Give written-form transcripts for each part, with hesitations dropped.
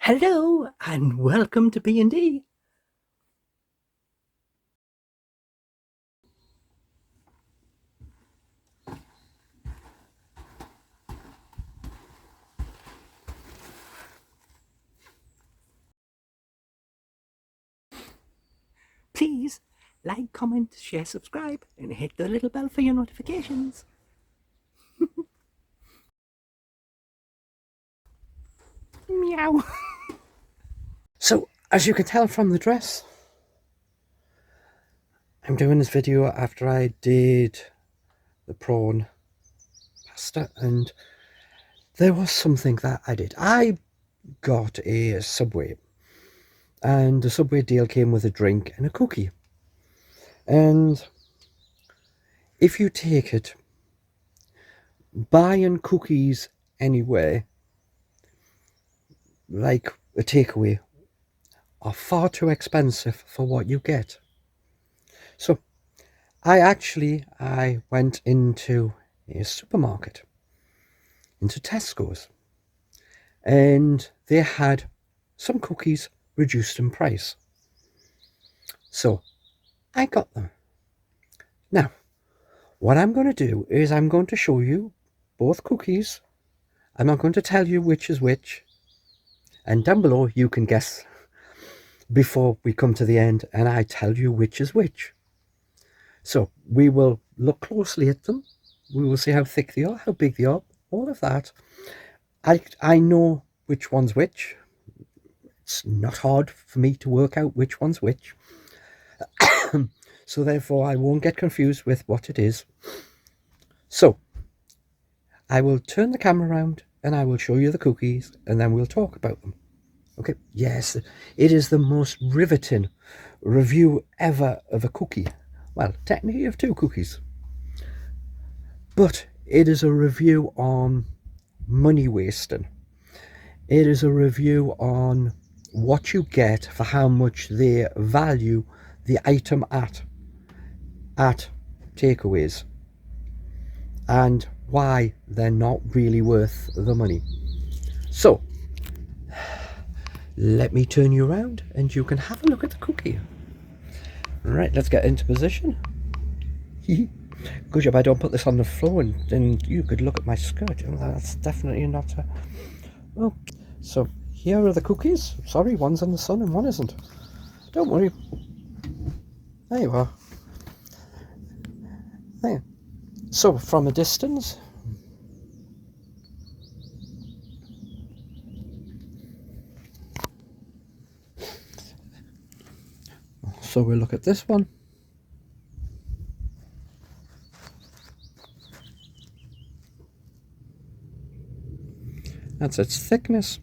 Hello and welcome to B&D. Please like, comment, share, subscribe and hit the little bell for your notifications. Meow. So, as you can tell from the dress, I'm doing this video after I did the prawn pasta, and there was something that I did. I got a Subway, and the Subway deal came with a drink and a cookie. And if you take it, buying cookies anywhere, like a takeaway, are far too expensive for what you get. So I went into a supermarket, into Tesco's, and they had some cookies reduced in price. So I got them. Now, what I'm going to do is I'm going to show you both cookies. I'm not going to tell you which is which. And down below you can guess before we come to the end and I tell you which is which. So we will look closely at them. We will see how thick they are, how big they are, all of that. I know which one's which. It's not hard for me to work out which one's which. So therefore I won't get confused with what it is. So I will turn the camera around and I will show you the cookies and then we'll talk about them. Okay, yes, it is the most riveting review ever of a cookie. Well, technically of two cookies. But it is a review on money wasting. It is a review on what you get for how much they value the item at takeaways and why they're not really worth the money. So let me turn you around and you can have a look at the cookie. Right, let's get into position. Good job I don't put this on the floor and then you could look at my skirt. That's definitely not a... Oh, so here are the cookies. Sorry, one's in the sun and one isn't. Don't worry. There you are. There. So from a distance, so we'll look at this one. That's its thickness.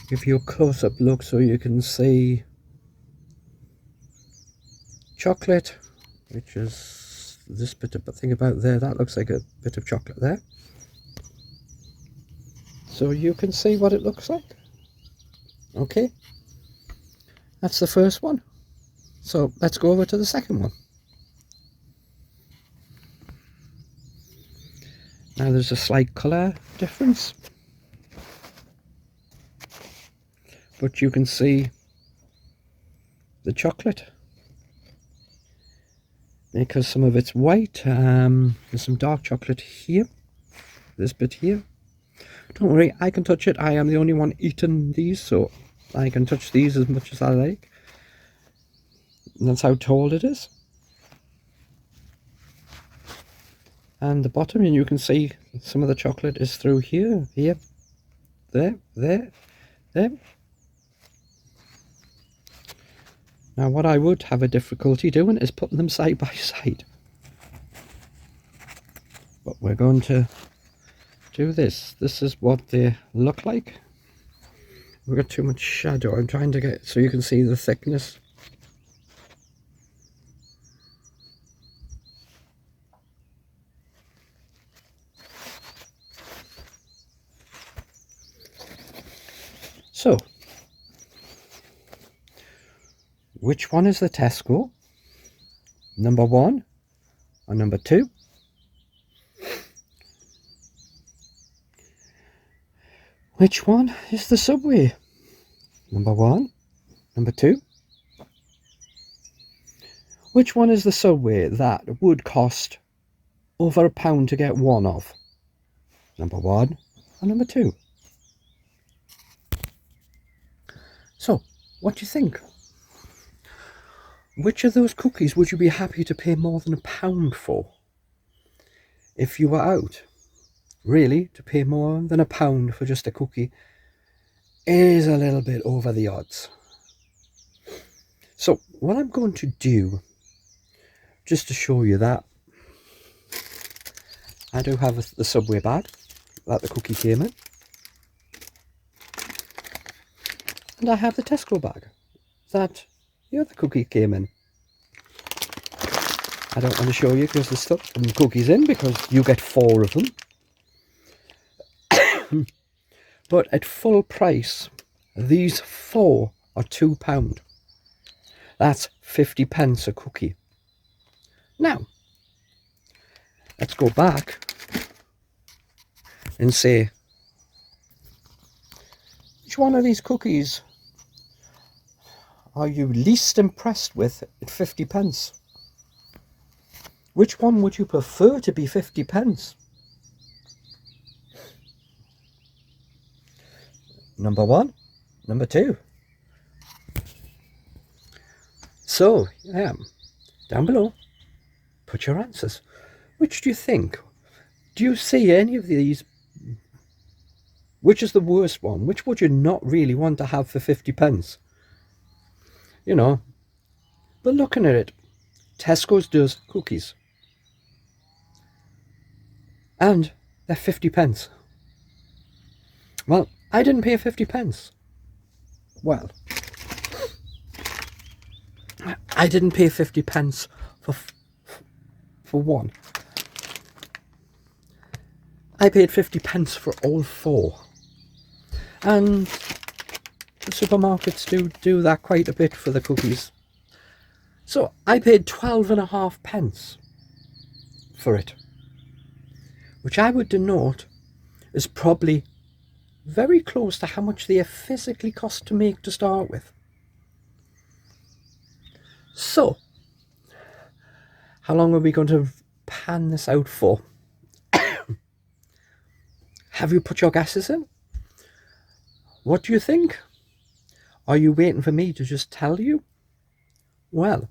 Give you a close-up look so you can see chocolate, which is this bit of thing about there. That looks like a bit of chocolate there. So you can see what it looks like. Okay, that's the first one. So let's go over to the second one. Now there's a slight colour difference, but you can see the chocolate because some of it's white. There's some dark chocolate here, this bit here. Don't worry, I can touch it. I am the only one eating these, so I can touch these as much as I like. And that's how tall it is. And the bottom, and you can see some of the chocolate is through here, here, there, there, there. Now what I would have a difficulty doing is putting them side by side. But we're going to do this. This is what they look like. We've got too much shadow. I'm trying to get so you can see the thickness. So, which one is the Tesco? Number 1 or number 2? Which one is the Subway? Number 1, number 2? Which one is the Subway that would cost over £1 to get one of? Number 1 or number 2? So, what do you think? Which of those cookies would you be happy to pay more than £1 for? If you were out, really, to pay more than £1 for just a cookie is a little bit over the odds. So, what I'm going to do, just to show you that, I do have the Subway bag that the cookie came in. And I have the Tesco bag that the other cookie came in. I don't want to show you because there's stuff and cookies in, because you get 4 of them. But at full price, these 4 are £2. That's 50p a cookie. Now, let's go back and say, which one of these cookies are you least impressed with at 50p? Which one would you prefer to be 50p? Number 1, number 2. So, yeah, down below, put your answers. Which do you think? Do you see any of these? Which is the worst one? Which would you not really want to have for 50p? You know, but looking at it, Tesco's does cookies. And they're 50p. Well, I didn't pay 50p. Well, I didn't pay 50p for one. I paid 50p for all 4. And the supermarkets do that quite a bit for the cookies. So I paid 12.5p for it, which I would denote is probably very close to how much they physically cost to make to start with. So, how long are we going to pan this out for? Have you put your guesses in? What do you think? Are you waiting for me to just tell you? Well,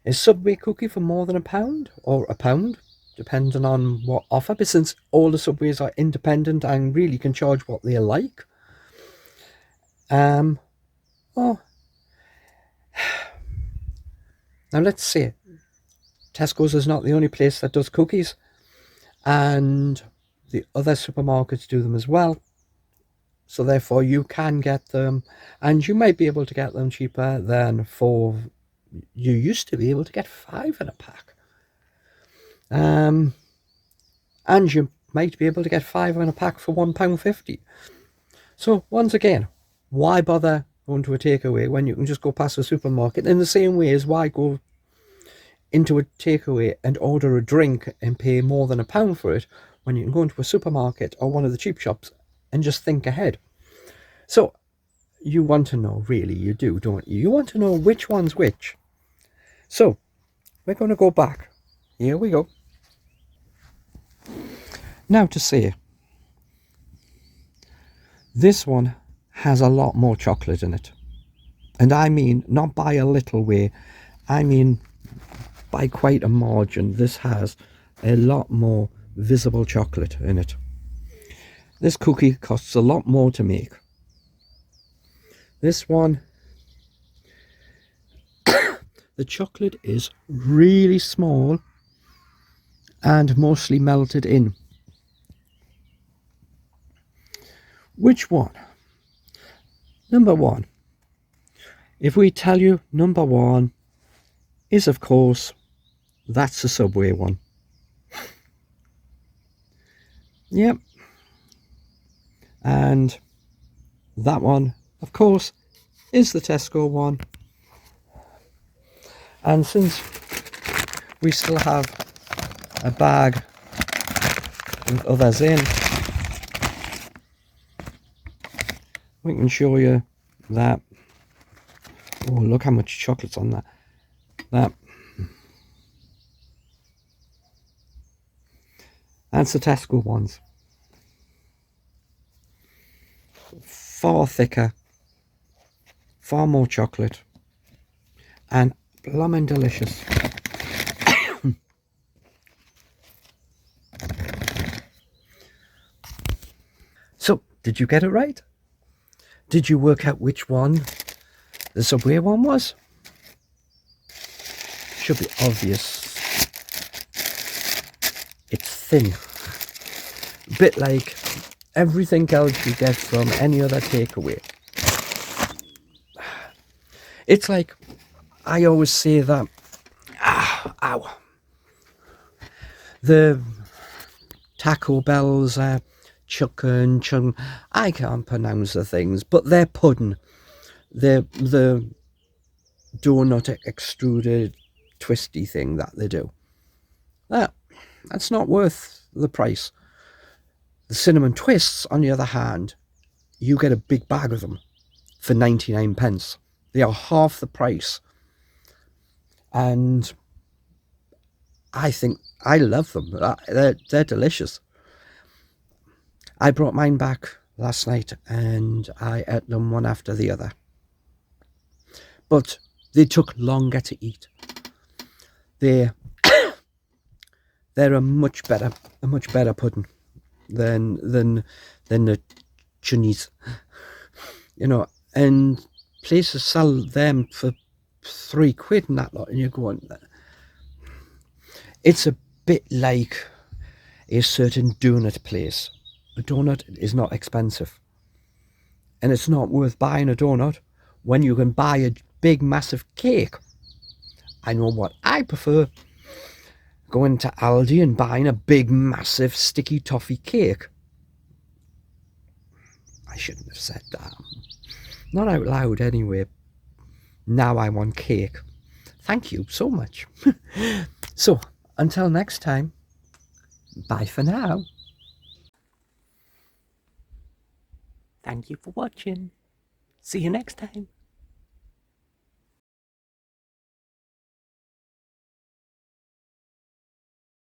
is Subway cookie for more than £1 or £1, depending on what offer? But since all the Subways are independent and really can charge what they like. Well, now let's say Tesco's is not the only place that does cookies, and the other supermarkets do them as well. So therefore you can get them, and you might be able to get them cheaper than you used to be able to get 5 in a pack. And you might be able to get 5 in a pack for £1.50. So once again, why bother going to a takeaway when you can just go past the supermarket? In the same way as why go into a takeaway and order a drink and pay more than £1 for it when you can go into a supermarket or one of the cheap shops and just think ahead. So you want to know, really, you do, don't you? You want to know which one's which. So we're going to go back. Here we go. Now to say, this one has a lot more chocolate in it. And I mean, not by a little way, I mean by quite a margin. This has a lot more visible chocolate in it. This cookie costs a lot more to make. This one, the chocolate is really small and mostly melted in. Which one? Number 1. If we tell you number 1 is, of course, that's the Subway one. Yep. And that one, of course, is the Tesco one. And since we still have a bag with others in. We can show you that. Oh, look how much chocolate's on that. That's the Tesco ones. Far thicker, far more chocolate, and blooming delicious. So, did you get it right? Did you work out which one the Subway one was? Should be obvious. It's thin. A bit like everything else you get from any other takeaway. It's like, I always say that, ow. The Taco Bell's chicken, chung, I can't pronounce the things, but they're pudding. The donut extruded twisty thing that they do. That's not worth the price. The cinnamon twists, on the other hand, you get a big bag of them for 99 pence. They are half the price. And I think I love them. They're delicious. I brought mine back last night and I ate them one after the other. But they took longer to eat. They're a much better pudding than the chunnies, you know. And places sell them for £3 and that lot, and you're going. It's a bit like a certain donut place. A donut is not expensive, and it's not worth buying a donut when you can buy a big massive cake. I know what I prefer. Going to Aldi and buying a big massive sticky toffee cake. I shouldn't have said that. Not out loud anyway. Now I want cake. Thank you so much. So, until next time, bye for now. Thank you for watching. See you next time.